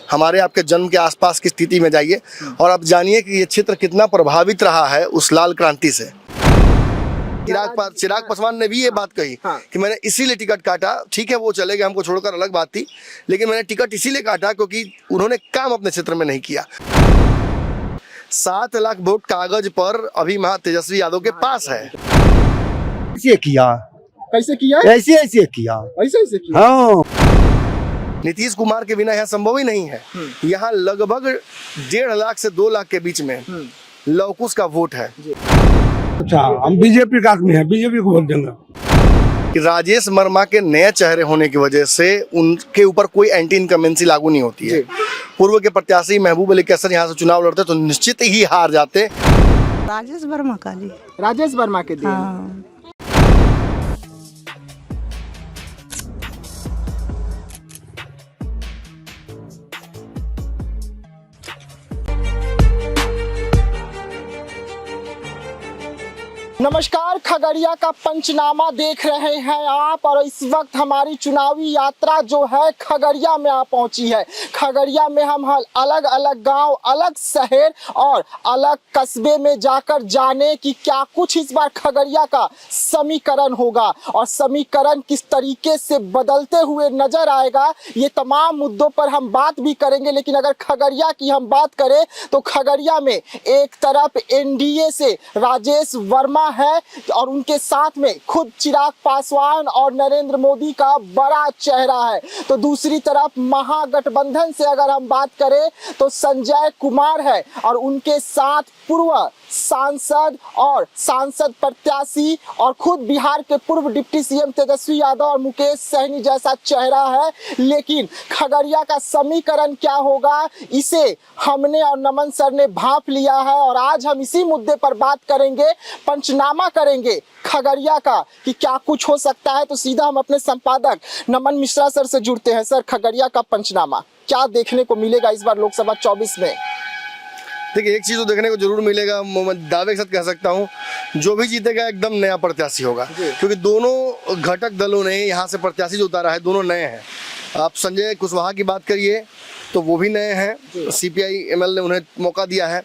हमारे आपके जन्म के आसपास की स्थिति में जाइए और आप जानिए कि ये क्षेत्र कितना प्रभावित रहा है उस लाल क्रांति से। चिराग पासवान ने भी ये बात कही कि मैंने इसीलिए टिकट काटा। ठीक है, वो चले गए, हमको छोड़कर अलग बात थी, लेकिन मैंने टिकट इसीलिए काटा क्योंकि उन्होंने काम अपने क्षेत्र में नहीं किया। 7 लाख वोट कागज पर अभी महा तेजस्वी यादव के पास है। ऐसे किया, कैसे किया? ऐसे किया, ऐसे किया। हाँ। नीतीश कुमार के बिना यहाँ संभव ही नहीं है। यहाँ लगभग 1.5 लाख से 2 लाख के बीच में लवकुश का वोट है। अच्छा, हम बीजेपी का आदमी है, बीजेपी को वोट देंगे। कि राजेश वर्मा के नए चेहरे होने की वजह से उनके ऊपर कोई एंटी इनकमेंसी लागू नहीं होती है। पूर्व के प्रत्याशी महबूब अली कैसर यहाँ से चुनाव लड़ते तो निश्चित ही हार जाते। राजेश वर्मा का जी, राजेश वर्मा के दिन। हाँ। नमस्कार, खगड़िया का पंचनामा देख रहे हैं आप और इस वक्त हमारी चुनावी यात्रा जो है खगड़िया में आ पहुंची है। खगड़िया में हम अलग अलग गांव, अलग शहर और अलग कस्बे में जाकर जाने कि क्या कुछ इस बार खगड़िया का समीकरण होगा और समीकरण किस तरीके से बदलते हुए नजर आएगा। ये तमाम मुद्दों पर हम बात भी करेंगे, लेकिन अगर खगड़िया की हम बात करें तो खगड़िया में एक तरफ एनडीए से राजेश वर्मा है और उनके साथ में खुद चिराग पासवान और नरेंद्र मोदी का बड़ा चेहरा है। तो दूसरी तरफ महागठबंधन से अगर हम बात करें तो संजय कुमार है और उनके साथ पूर्व सांसद प्रत्याशी और खुद बिहार के पूर्व डिप्टी सीएम तेजस्वी यादव और मुकेश सहनी जैसा चेहरा है। लेकिन खगड़िया का समीकरण क्या होगा, इसे हमने और नमन सर ने भांप लिया है और आज हम इसी मुद्दे पर बात करेंगे, पंचनामा करेंगे खगड़िया का कि क्या कुछ हो सकता है। तो सीधा हम अपने संपादक नमन मिश्रा सर से जुड़ते हैं। सर, खगड़िया का पंचनामा क्या देखने को मिलेगा इस बार लोकसभा 24 में? देखिए, एक चीज तो देखने को जरूर मिलेगा, मैं दावे के साथ कह सकता हूँ, जो भी जीतेगा एकदम नया प्रत्याशी होगा, क्योंकि दोनों घटक दलों ने यहाँ से प्रत्याशी जो उतारा है दोनों नए हैं। आप संजय कुशवाहा की बात करिए तो वो भी नए हैं, सीपीआई एमएल ने उन्हें मौका दिया है।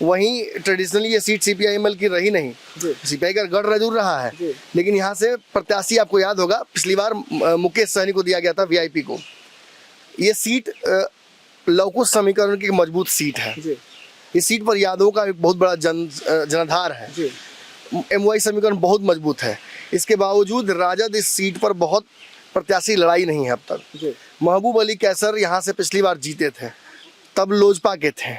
वहीं ट्रेडिशनली ये सीट सीपीआई एमएल की रही नहीं, सीपीआई का गढ़ जरूर रहा है, लेकिन यहाँ से प्रत्याशी आपको याद होगा पिछली बार मुकेश सहनी को दिया गया था, वीआईपी को। ये सीट लवकुश समीकरण की मजबूत सीट है। इस सीट पर यादव का एक बहुत बड़ा जनाधार है। एमवाई समीकरण बहुत मजबूत है। इसके बावजूद राजद इस सीट पर बहुत प्रत्याशी लड़ाई नहीं है अब तक। महबूब अली कैसर यहाँ से पिछली बार जीते थे, तब लोजपा के थे,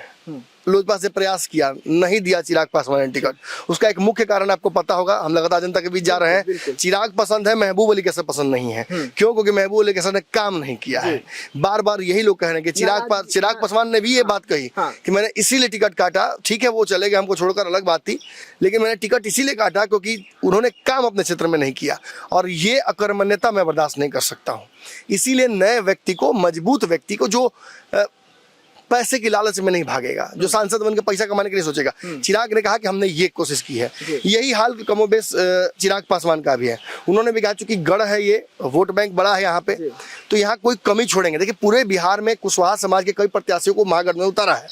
लोजपा से प्रयास किया, नहीं दिया चिराग पासवान ने टिकट। उसका एक मुख्य कारण आपको पता होगा, हम लगातार जनता के बीच जा रहे हैं, चिराग पसंद है, महबूब अली कैसर पसंद नहीं है। क्यों? क्योंकि महबूब अली कैसर ने काम नहीं किया है। बार बार यही लोग कह रहे हैं कि चिराग पासवान ने भी ये बात कही कि मैंने इसीलिए टिकट काटा। ठीक है, वो चले गए, हमको छोड़कर अलग बात थी, लेकिन मैंने टिकट इसीलिए काटा क्योंकि उन्होंने काम अपने क्षेत्र में नहीं किया और ये अकर्मण्यता मैं बर्दाश्त नहीं कर सकता हूँ। इसीलिए नए व्यक्ति को, मजबूत व्यक्ति को, जो पैसे की लालच में नहीं भागेगा, जो सांसद बनकर पैसा कमाने के लिए सोचेगा। चिराग ने कहा कि हमने ये कोशिश की है, यही हाल कमोबेश चिराग पासवान का भी है। उन्होंने भी कहा चूंकि गढ़ है, ये वोट बैंक बड़ा है यहाँ पे, तो यहाँ कोई कमी छोड़ेंगे। देखिए, पूरे बिहार में कुशवाहा समाज के कई प्रत्याशियों को महागढ़ में उतारा है,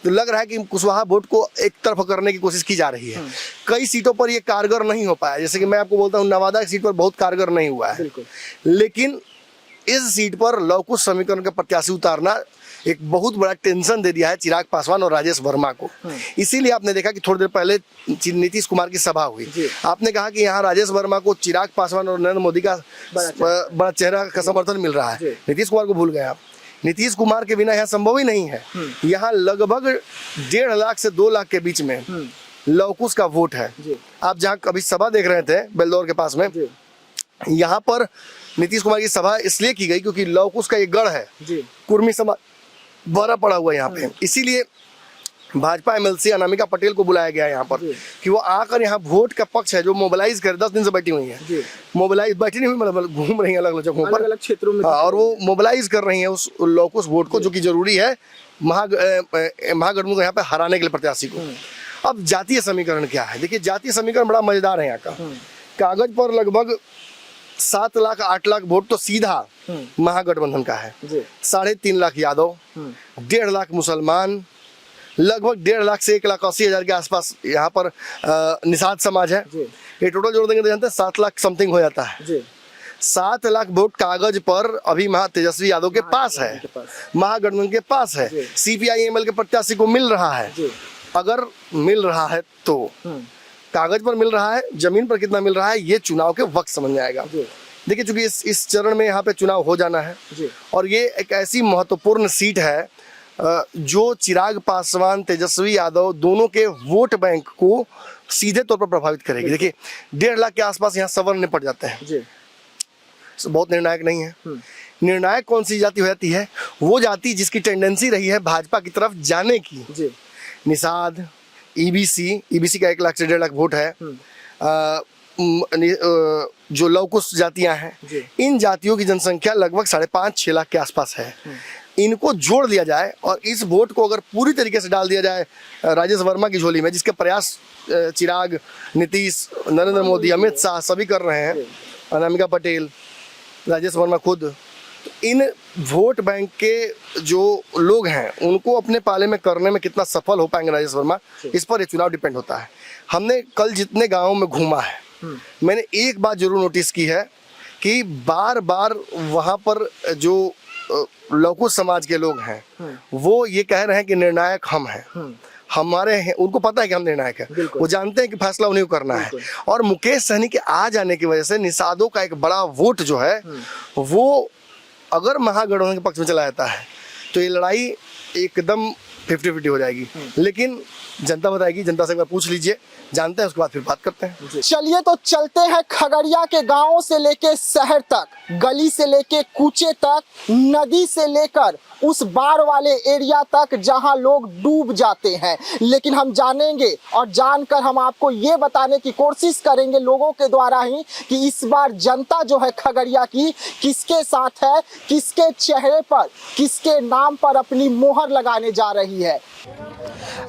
तो लग रहा है कि कुशवाहा वोट को एक तरफ करने की कोशिश की जा रही है। कई सीटों पर ये कारगर नहीं हो पाया, जैसे कि मैं आपको बोलता हूँ नवादा की सीट पर बहुत कारगर नहीं हुआ है, लेकिन इस सीट पर लवकुश समीकरण का प्रत्याशी उतारना एक बहुत बड़ा टेंशन दे दिया है चिराग पासवान और राजेश वर्मा को। इसीलिए आपने देखा कि थोड़ी देर पहले नीतीश कुमार की सभा हुई, आपने कहा कि यहाँ राजेश वर्मा को चिराग पासवान और नरेंद्र मोदी का बड़ा चेहरा का समर्थन मिल रहा है। नीतीश कुमार को भूल गए आप। नीतीश कुमार के बिना यहाँ संभव ही नहीं है। यहाँ लगभग 1.5 लाख से 2 लाख के बीच में लवकुश का वोट है। आप जहाँ कभी सभा देख रहे थे बेलदौर के पास में, यहाँ पर नीतीश कुमार की सभा इसलिए की गई क्योंकि लवकुश का एक गढ़ है, कुर्मी समाज भरा पड़ा हुआ यहाँ पे। इसीलिए भाजपा एमएलसी अनामिका पटेल को बुलाया गया यहाँ पर कि वो आकर यहाँ वोट का पक्ष है जो मोबिलाइज करे। 10 दिन से बैठी हुई है, मोबिलाइज बैठी नहीं हुई, मतलब घूम रही है अलग अलग जगहों पर, अलग क्षेत्रों में, और वो मोबिलाइज कर रही है उस लवकुश वोट को, जो कि जरूरी है महागठबंधन को यहाँ पे हराने के लिए प्रत्याशी को। अब जातीय समीकरण क्या है? देखिए, जातीय समीकरण बड़ा मजेदार है यहाँ का। कागज पर लगभग 7 लाख 8 लाख वोट तो सीधा महागठबंधन का है। 3.5 लाख यादव, 1.5 लाख मुसलमान, लगभग 1.5 लाख से 1,80,000 के आसपास यहाँ पर निषाद समाज है। ये टोटल जोड़ देंगे तो जानते हैं 7 लाख समथिंग हो जाता है। 7 लाख वोट कागज पर अभी तेजस्वी यादव के पास है, महागठबंधन के पास है। CPI-ML के प्रत्याशी को मिल रहा है। अगर मिल रहा है तो कागज पर मिल रहा है, जमीन पर कितना मिल रहा है ये चुनाव के वक्त समझ में आएगा। देखिए चूंकि इस चरण में यहाँ पे चुनाव हो जाना है और ये एक ऐसी महत्वपूर्ण सीट है जो चिराग पासवान, तेजस्वी यादव दोनों के वोट बैंक को सीधे तौर पर प्रभावित करेगी। देखिए 1.5 लाख के आसपास यहाँ सवर्ण निपट जाते हैं, बहुत निर्णायक नहीं है। निर्णायक कौन सी जाति हो जाती है? वो जाति जिसकी टेंडेंसी रही है भाजपा की तरफ जाने की। निषाद, ईबीसी का 1 लाख से 1.5 लाख वोट है। जो लवकुश जातियां हैं, इन जातियों की जनसंख्या लगभग 5.5-6 लाख के आसपास है। इनको जोड़ दिया जाए और इस वोट को अगर पूरी तरीके से डाल दिया जाए राजेश वर्मा की झोली में, जिसके प्रयास चिराग, नीतीश, नरेंद्र मोदी, अमित शाह सभी कर रहे हैं, अनामिका पटेल, राजेश वर्मा खुद, तो इन वोट बैंक के जो लोग हैं उनको अपने पाले में करने में कितना सफल हो पाएंगे राजेश वर्मा, इस पर ये चुनाव डिपेंड होता है। हमने कल जितने गांवों में घूमा है, मैंने एक बात जरूर नोटिस की है कि बार बार वहां पर जो लौकुश समाज के लोग हैं वो ये कह रहे हैं कि निर्णायक हम हैं, हमारे हैं। उनको पता है कि हम निर्णायक हैं, वो जानते हैं कि फैसला उन्हें को करना है। और मुकेश सहनी के आ जाने की वजह से निषादों का एक बड़ा वोट जो है वो अगर महागठबंधन के पक्ष में चला जाता है तो ये लड़ाई एकदम 50-50 हो जाएगी। लेकिन जनता बताएगी, जनता से एक बार पूछ लीजिए, जानते हैं, उसके बाद फिर बात करते हैं। चलिए तो चलते हैं खगड़िया के गांवों से लेके शहर तक, गली से लेके कूचे तक, नदी से लेकर उस बाढ़ वाले एरिया तक जहां लोग डूब जाते हैं। लेकिन हम जानेंगे और जानकर हम आपको ये बताने की कोशिश करेंगे लोगों के द्वारा ही कि इस बार जनता जो है खगड़िया की किसके साथ है, किसके चेहरे पर, किसके नाम पर अपनी मोहर लगाने जा रही है।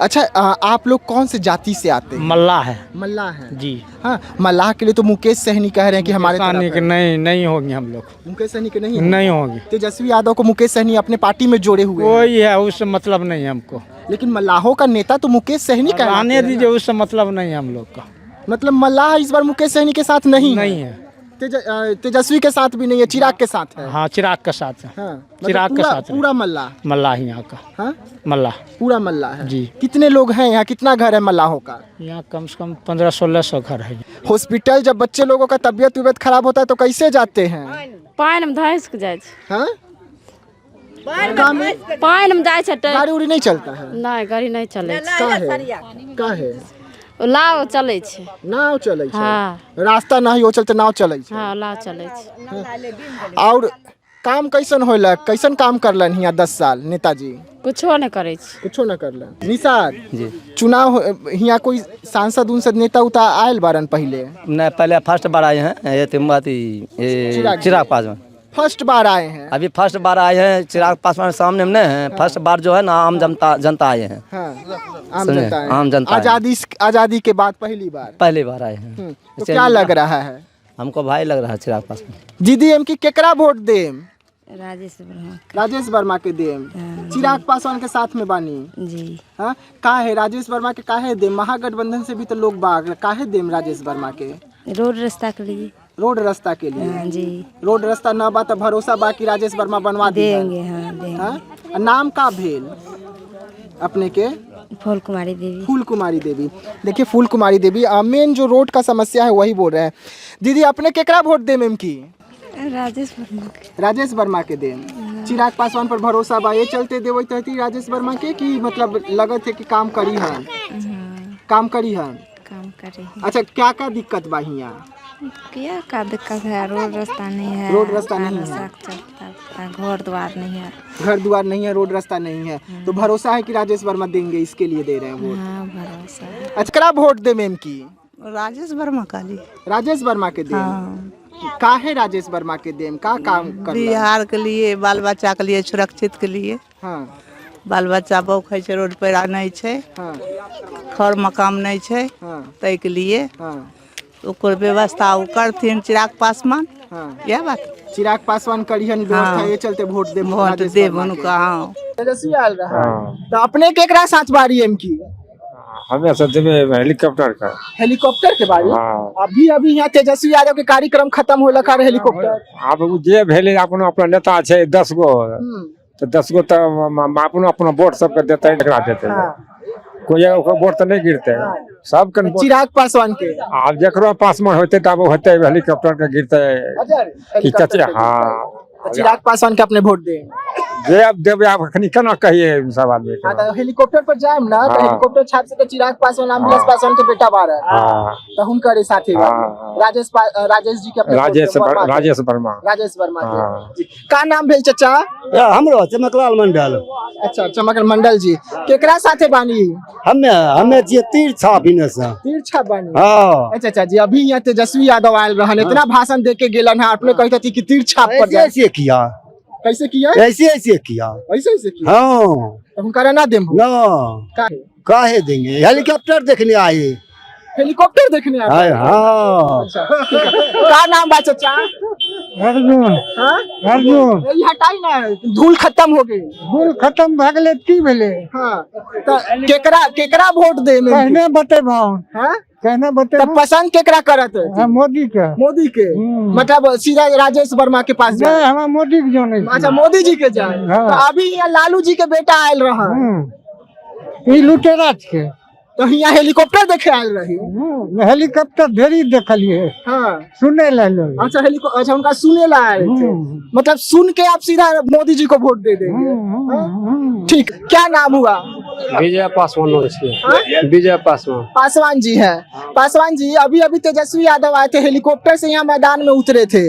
अच्छा, आप लोग कौन से जाति से आते हैं? मल्लाह है। मल्लाह है जी। हाँ, मल्लाह के लिए तो मुकेश सहनी कह रहे हैं कि हमारे तरफ है। नहीं होगी, हम लोग मुकेश सहनी के नहीं नहीं होगी। तेजस्वी यादव को मुकेश सहनी अपने पार्टी में जोड़े हुए हैं। वही है, उससे मतलब नहीं है हमको। लेकिन मल्लाहों का नेता तो मुकेश सहनी का आने दीजिए, उससे मतलब नहीं है हम लोग का। मतलब मल्लाह इस बार मुकेश सहनी के साथ नहीं है। तेजस्वी के साथ भी नहीं है, चिराग के साथ है। हाँ, चिराग के साथ है। हाँ, चिराग के साथ पूरा मल्लाह ही यहाँ का। हाँ, मल्लाह पूरा मल्लाह है जी। कितने लोग हैं यहाँ, कितना घर है मल्लाहों का? यहाँ कम से कम 1500-1600 घर है। हॉस्पिटल जब बच्चे लोगों का तबियत खराब होता है तो कैसे जाते हैं? पानि में धंस के जाए छै। हाँ? पानि में जाए छै, गाड़ी उड़ी नहीं चलता है? नहीं, गाड़ी नहीं चले छै। काहे? नाव चले छै। नाव चले छै। हाँ। रास्ता नहीं हो चलते नाव चले छै। हाँ, नाव चले छै। और काम कैसन होला, कैसन काम करलन यहाँ 10 साल नेताजी? कुछो नहीं करे छै। कुछो न करलन। निषाद जी, चुनाव यहाँ कोई सांसद उनसद नेता उता आयल बारन पहले? नहीं, पहले फर्स्ट बार आए हैं। ये चिराग पासवान फर्स्ट बार आए हैं। अभी फर्स्ट बार आए हैं। चिराग पासवान सामने में नहीं है। फर्स्ट बार जो है ना आम जनता आए हैं। हाँ, आम जनता आजादी के बाद पहली बार आए हैं। तो क्या लग रहा है? हमको भाई लग रहा है चिराग पासवान। दीदी एम की केकरा वोट देम? राजेश वर्मा के देम। चिराग पासवान के साथ में बानी जी। हाँ, काहे राजेश वर्मा के काहे देम? महागठबंधन से भी तो लोग बाग, काहे देम राजेश वर्मा के? रोड रास्ता के लिए। रोड रास्ता के लिए? हाँ जी। रोड रास्ता न बा तो भरोसा बाकी राजेश वर्मा बनवा देंगे। हाँ, देंगे। हाँ? नाम का भेल अपने के? फूल कुमारी देवी। फूल कुमारी देवी। देखिए फूल कुमारी देवी, मेन जो रोड का समस्या है वही बोल रहे हैं। दीदी अपने केकरा वोट देम एम की? राजेश वर्मा के देम। चिराग पासवान पर भरोसा बा, ये चलते देवे तहती राजेश वर्मा के कि मतलब लगत है कि काम करी है? काम करी है। अच्छा, क्या क्या दिक्कत बा यहाँ? क्या दिक्कत है? रोड रास्ता नहीं है। रोड रास्ता नहीं है। घर द्वार नहीं है। घर द्वार नहीं है, रोड रास्ता नहीं है। तो भरोसा है कि राजेश वर्मा देंगे, इसके लिए दे रहे हैं वोट। हाँ, भरोसा है। अच्छा, करा वोट दे मैम की? राजेश वर्मा काली। राजेश वर्मा के देम। हाँ। काहे राजेश वर्मा के देम? का काम कर? बिहार के लिए, बाल बच्चा के लिए, सुरक्षित के लिए। हाँ। बाल बच्चा बौखै छै, रोड पर नहीं छै। हाँ। खर मकाम नहीं छै। हाँ। तै के लिए हाँ। ओकर व्यवस्था ओ करथिन चिराग पासवान। यह बात चिराग पासवान करिहन व्यवस्था हाँ। ये चलते वोट दे वोट देब उनका। हाँ तेजस्वी आयल रहा तो अपने केकरा साथ बारी एम की हमें सत्य में हेलीकॉप्टर का हेलीकॉप्टर के बारे हाँ। अभी अभी यहाँ तेजस्वी यादव के कार्यक्रम खत्म हो लगा हेलीकॉप्टर आप जे भेले अपन अपना नेता छे 10 गो तो 10 गो तो अपन अपना वोट सबके देते हैं एकरा देते हैं कोई ओकर वोट तो नहीं गिरते सब के चिराग पासवान के आप जकरो पास में होते तब होते हेलीकॉप्टर के गिरते कि कचे हाँ तो चिराग पासवान के अपने वोट दे जे अब देवे आप अखनी केना कहिए सब आदमी के तो हेलीकॉप्टर पर जाएम ना तो हाँ। हेलीकॉप्टर छाप से तो चिराग पासवान अमलेश पासवान के बेटा बार है हाँ तो हुनकर साथी हाँ। राजेश जी के अपने वोट राजेश दे, वर्मा के। राजेश वर्मा राजेश वर्मा के। हाँ। जी। का नाम भेल चचा हमरो चमकलाल मंडल अच्छा चमकल मंडल जी केकरा साथे बानी हमें जे तीर छाप इने से तीर छाप बानी हाँ अच्छा अच्छा जी अभी यहाँ तेजस्वी यादव आयल रहन इतना भाषण दे के गेलन है आपने कहते थी कि तीर छाप पर ऐसे जाए ऐसे किया कैसे किया ऐसे ऐसे किया ऐसे ऐसे किया हाँ तो हुनकर ना देम ना काहे? काहे देंगे हेलीकॉप्टर देखने आए हेलीकॉप्टर देखने आए हाँ अच्छा ठीक है। का नाम बा चचा अर्जुन हाँ अर्जुन ये हटाई ना धूल खत्म हो गई भूल खत्म भ गेले की भेले हाँ तो केकरा केकरा वोट दे में कहने बते भाव हाँ कहने बते तो पसंद केकरा करत है हाँ, मोदी के मोदी के मतलब सीधा राजेश वर्मा के पास जाए नहीं हमारा मोदी के जाने अच्छा मोदी जी के जाए हाँ। तो अभी यहाँ लालू जी के बेटा आयल रहा ई लुटेरा के तो यहाँ हेलीकॉप्टर देखे आयल रही हेलीकॉप्टर ढेरी देखलिए हाँ सुने ले लो अच्छा अच्छा उनका सुने ला आए थे मतलब सुन के आप सीधा मोदी जी को वोट दे देंगे हाँ? ठीक क्या नाम हुआ विजय पासवान हाँ? विजय पासवान पासवान जी है पासवान जी अभी अभी तेजस्वी यादव आए थे हेलीकॉप्टर से यहाँ मैदान में उतरे थे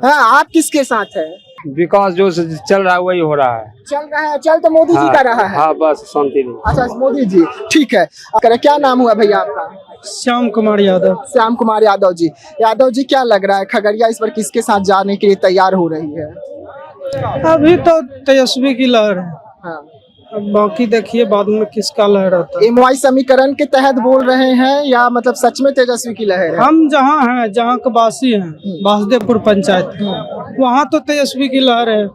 हाँ आप किसके साथ है विकास जो चल रहा है वही हो रहा है चल रहा है चल तो मोदी जी का रहा है हाँ बस शांति नहीं अच्छा मोदी जी ठीक है क्या नाम हुआ भैया आपका श्याम कुमार यादव श्याम कुमार यादव जी क्या लग रहा है खगड़िया इस पर किसके साथ जाने के लिए तैयार हो रही है अभी तो तेजस्वी की लहर है हाँ। अब बाकी देखिए बाद में किसका लहर आता है एमवाई समीकरण के तहत बोल रहे हैं या मतलब सच में तेजस्वी की लहर है हम जहाँ हैं जहाँ के वासी हैं वासुदेवपुर पंचायत वहाँ तो तेजस्वी की लहर है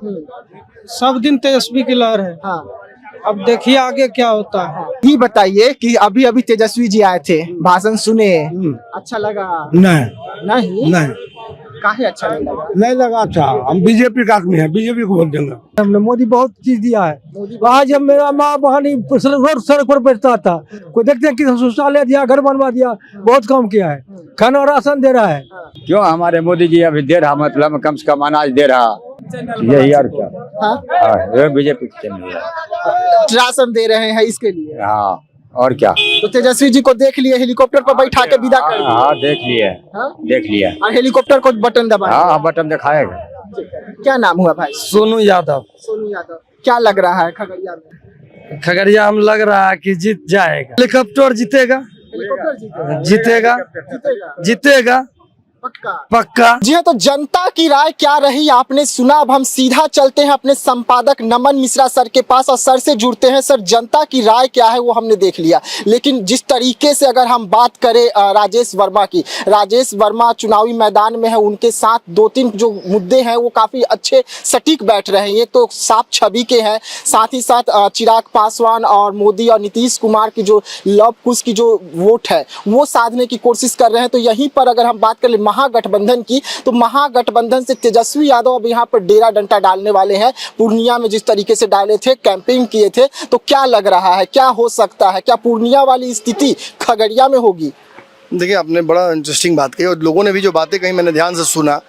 सब दिन तेजस्वी की लहर है हाँ अब देखिए आगे क्या होता है ये बताइए कि अभी अभी तेजस्वी जी आए थे भाषण सुने अच्छा लगा नहीं नहीं नहीं काहे अच्छा नहीं लगा नहीं लगा अच्छा हम बीजेपी का आदमी है बीजेपी को वोट देंगे हमने मोदी बहुत चीज दिया है आज जब मेरा माँ बहन सड़क पर बैठता था कोई देखते हैं कि शौचालय दिया घर बनवा दिया बहुत काम किया है खाना और राशन दे रहा है क्यों हमारे मोदी जी अभी दे रहा मतलब कम से कम अनाज दे रहा यही और क्या हाँ बीजेपी चल रही है राशन दे रहे हैं इसके लिए हाँ और क्या तो तेजस्वी जी को देख लिए हेलीकॉप्टर पर बैठा के विदा कर दिया हाँ देख लिए हाँ? देख लिया और हेलीकॉप्टर को बटन दबाया हाँ बटन दिखाएगा क्या नाम हुआ भाई सोनू यादव सोनू यादव क्या लग रहा है खगड़िया में खगड़िया में लग रहा है कि जीत जाएगा हेलीकॉप्टर जीतेगा हेलीकॉप्टर जीतेगा जीतेगा जीतेगा पक्का पक्का जी हाँ तो जनता की राय क्या रही आपने सुना। अब हम सीधा चलते हैं अपने संपादक नमन मिश्रा सर के पास और सर से जुड़ते हैं। सर जनता की राय क्या है वो हमने देख लिया, लेकिन जिस तरीके से अगर हम बात करें राजेश वर्मा की, राजेश वर्मा चुनावी मैदान में है, उनके साथ दो तीन जो मुद्दे हैं वो काफ़ी अच्छे सटीक बैठ रहे हैं। ये तो साफ छवि के हैं, साथ ही साथ चिराग पासवान और मोदी और नीतीश कुमार की जो लव कुश की जो वोट है वो साधने की कोशिश कर रहे हैं। तो यहीं पर अगर हम बात करें महागठबंधन की, तो महागठबंधन से तेजस्वी यादव अब यहाँ पर डेरा डंडा डालने वाले हैं। पूर्णिया में जिस तरीके से डाले थे, कैंपेन किए थे, तो क्या लग रहा है, क्या हो सकता है, क्या पूर्णिया वाली स्थिति खगड़िया में होगी? देखिए आपने बड़ा इंटरेस्टिंग बात कही और लोगों ने भी जो बातें कही मैंने ध्यान से सुना।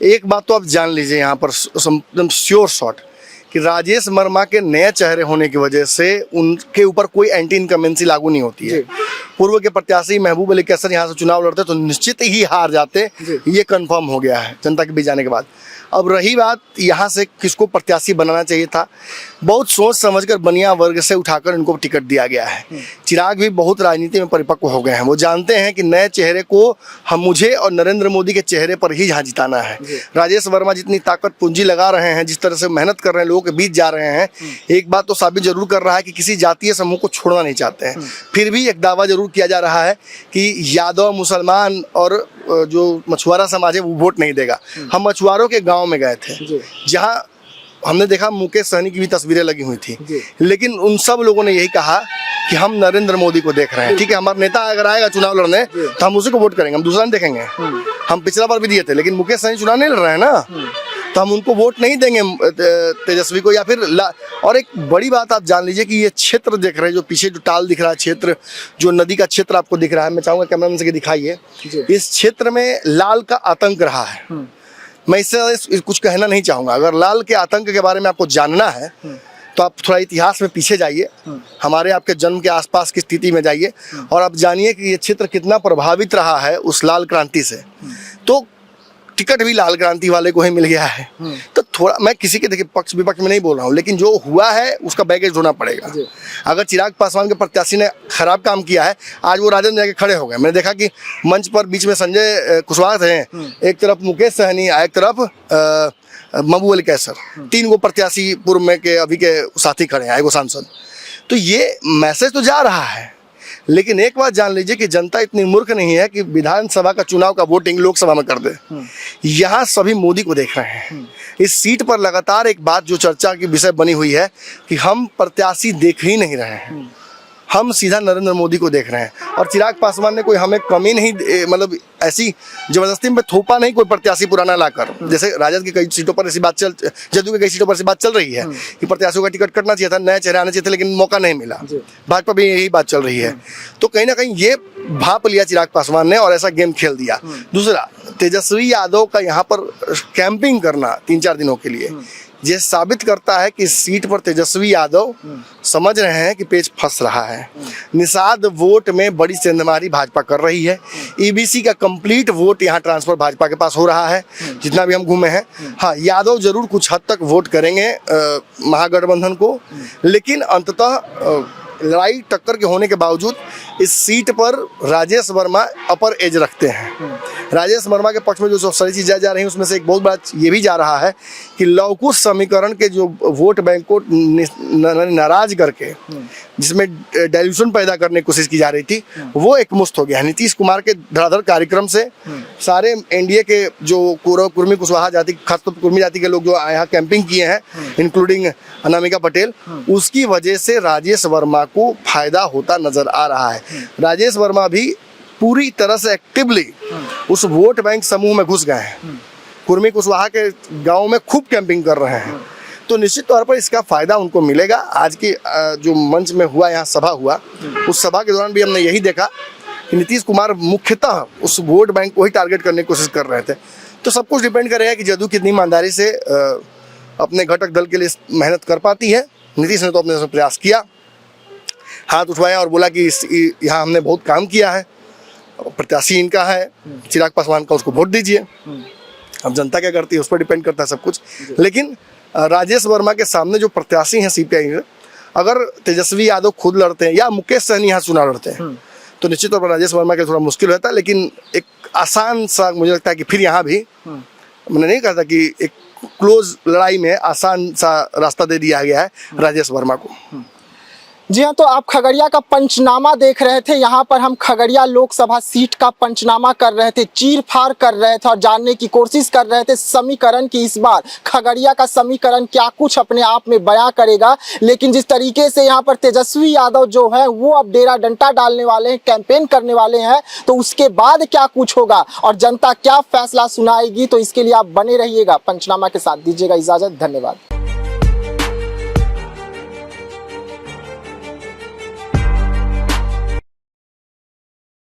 एक बात तो आप जान लीजिए यहाँ पर एकदम श्योर शॉट कि राजेश वर्मा के नए चेहरे होने की वजह से उनके ऊपर कोई एंटी इनकमेंसी लागू नहीं होती है। पूर्व के प्रत्याशी महबूब अली कैसर यहाँ से चुनाव लड़ते तो निश्चित ही हार जाते, ये कंफर्म हो गया है जनता के बीच जाने के बाद। अब रही बात यहाँ से किसको प्रत्याशी बनाना चाहिए था, बहुत सोच समझकर बनिया वर्ग से उठाकर इनको टिकट दिया गया है। चिराग भी बहुत राजनीति में परिपक्व हो गए हैं, वो जानते हैं कि नए चेहरे को हम मुझे और नरेंद्र मोदी के चेहरे पर ही यहाँ जिताना है। राजेश वर्मा जितनी ताकत पूंजी लगा रहे हैं, जिस तरह से मेहनत कर रहे हैं, लोगों के बीच जा रहे हैं, एक बात तो साबित जरूर कर रहा है कि किसी जातीय समूह को छोड़ना नहीं चाहते हैं। फिर भी एक दावा जरूर किया जा रहा है कि यादव, मुसलमान और जो मछुआरा समाज है वो वोट नहीं देगा। हम मछुआरों के गांव में गए थे जहां हमने देखा मुकेश सहनी की भी तस्वीरें लगी हुई थी, लेकिन उन सब लोगों ने यही कहा कि हम नरेंद्र मोदी को देख रहे हैं। ठीक है, हमारा नेता अगर आएगा चुनाव लड़ने तो हम उसी को वोट करेंगे, हम दूसरा नहीं देखेंगे। हम पिछला बार भी दिए थे, लेकिन मुकेश सहनी चुनाव नहीं लड़ रहे हैं ना, तो हम उनको वोट नहीं देंगे तेजस्वी को या फिर और एक बड़ी बात आप जान लीजिए कि ये क्षेत्र देख रहे हैं, जो पीछे जो टाल दिख रहा है क्षेत्र, जो नदी का क्षेत्र आपको दिख रहा है, मैं चाहूंगा कैमरामैन से दिखाइए, इस क्षेत्र में लाल का आतंक रहा है। मैं इससे कुछ कहना नहीं चाहूंगा। अगर लाल के आतंक के बारे में आपको जानना है तो आप थोड़ा इतिहास में पीछे जाइए, हमारे आपके जन्म के आसपास की स्थिति में जाइए और आप जानिए कि ये क्षेत्र कितना प्रभावित रहा है उस लाल क्रांति से। तो टिकट भी लाल क्रांति वाले को ही मिल गया है। तो थोड़ा मैं किसी के देखिए पक्ष विपक्ष में नहीं बोल रहा हूँ, लेकिन जो हुआ है उसका बैगेज ढोना पड़ेगा। अगर चिराग पासवान के प्रत्याशी ने खराब काम किया है, आज वो राजद में जाके खड़े हो गए। मैंने देखा कि मंच पर बीच में संजय कुशवाहा थे, एक तरफ मुकेश सहनी, एक तरफ महबूब अली कैसर, 3 गो प्रत्याशी पूर्व में के अभी के साथी खड़े हैं, एगो सांसद। तो ये मैसेज तो जा रहा है, लेकिन एक बात जान लीजिए कि जनता इतनी मूर्ख नहीं है कि विधानसभा का चुनाव का वोटिंग लोकसभा में कर दे। यहाँ सभी मोदी को देख रहे हैं। इस सीट पर लगातार एक बात जो चर्चा की विषय बनी हुई है कि हम प्रत्याशी देख ही नहीं रहे हैं, हम सीधा नरेंद्र मोदी को देख रहे हैं। और चिराग पासवान ने कोई हमें कमी नहीं, मतलब ऐसी जबरदस्ती में थोपा नहीं कोई प्रत्याशी पुराना लाकर। जैसे राजद की कई सीटों पर ऐसी बात जदयू की कई सीटों पर ऐसी बात चल रही है कि प्रत्याशियों का टिकट कटना चाहिए था, नए चेहरे आने चाहिए थे, लेकिन मौका नहीं मिला। भाजपा भी यही बात चल रही है। तो कहीं ना कहीं ये भाप लिया चिराग पासवान ने और ऐसा गेम खेल दिया। दूसरा, तेजस्वी यादव का यहाँ पर कैंपिंग करना 3-4 दिनों के लिए, ये साबित करता है कि इस सीट पर तेजस्वी यादव समझ रहे हैं कि पेच फंस रहा है। निषाद वोट में बड़ी सेंधमारी भाजपा कर रही है। ईबीसी का कंप्लीट वोट यहाँ ट्रांसफर भाजपा के पास हो रहा है, जितना भी हम घूमे हैं। हाँ, यादव जरूर कुछ हद तक वोट करेंगे महागठबंधन को, लेकिन अंततः लड़ाई टक्कर के होने के बावजूद इस सीट पर राजेश वर्मा अपर एज रखते हैं। राजेश वर्मा के पक्ष में जो सारी चीज़ें जा रही हैं उसमें से एक बहुत बड़ा ये भी जा रहा है कि लवकुश समीकरण के जो वोट बैंक को नाराज करके जिसमें डाइल्यूशन पैदा करने की कोशिश की जा रही थी, वो एक मुश्त हो गया। नीतीश कुमार के धड़ाधड़ कार्यक्रम से सारे एनडीए के जो कुर्मी कुशवाहा जाति, खासतौर पर कुर्मी जाति के लोग जो यहाँ कैंपिंग किए हैं, इंक्लूडिंग अनामिका पटेल, उसकी वजह से राजेश वर्मा को फायदा होता नजर आ रहा है। राजेश वर्मा भी पूरी तरह से एक्टिवली उस वोट बैंक समूह में घुस गए हैं। कुर्मी कुशवाहा के गांव में खूब कैंपिंग कर रहे हैं। तो निश्चित तौर पर इसका फायदा उनको मिलेगा। आज की जो मंच में हुआ, यहाँ सभा हुआ, उस सभा के दौरान भी हमने यही देखा कि नीतीश कुमार मुख्यतः उस वोट बैंक को ही टारगेट करने की कोशिश कर रहे थे। तो सब कुछ डिपेंड करेगा कि जदयू कितनी ईमानदारी से अपने घटक दल के लिए मेहनत कर पाती है। नीतीश ने तो अपने प्रयास किया, हाथ उठवाया और बोला कि यहाँ हमने बहुत काम किया है, प्रत्याशी इनका है चिराग पासवान का, उसको वोट दीजिए। अब जनता क्या करती है उस पर डिपेंड करता है सब कुछ। लेकिन राजेश वर्मा के सामने जो प्रत्याशी हैं सीपीआई में, अगर तेजस्वी यादव खुद लड़ते हैं या मुकेश सहनी यहाँ चुनाव लड़ते हैं तो निश्चित तौर पर राजेश वर्मा के थोड़ा मुश्किल रहता है। लेकिन एक आसान सा मुझे लगता है कि फिर यहाँ भी मैंने नहीं कहा था कि एक क्लोज लड़ाई में आसान सा रास्ता दे दिया गया है राजेश वर्मा को। जी हाँ, तो आप खगड़िया का पंचनामा देख रहे थे। यहाँ पर हम खगड़िया लोकसभा सीट का पंचनामा कर रहे थे, चीर फाड़ कर रहे थे और जानने की कोशिश कर रहे थे समीकरण की इस बार खगड़िया का समीकरण क्या कुछ अपने आप में बयां करेगा। लेकिन जिस तरीके से यहाँ पर तेजस्वी यादव जो है वो अब डेरा डंडा डालने वाले हैं, कैंपेन करने वाले हैं, तो उसके बाद क्या कुछ होगा और जनता क्या फैसला सुनाएगी, तो इसके लिए आप बने रहिएगा। पंचनामा के साथ दीजिएगा इजाजत, धन्यवाद।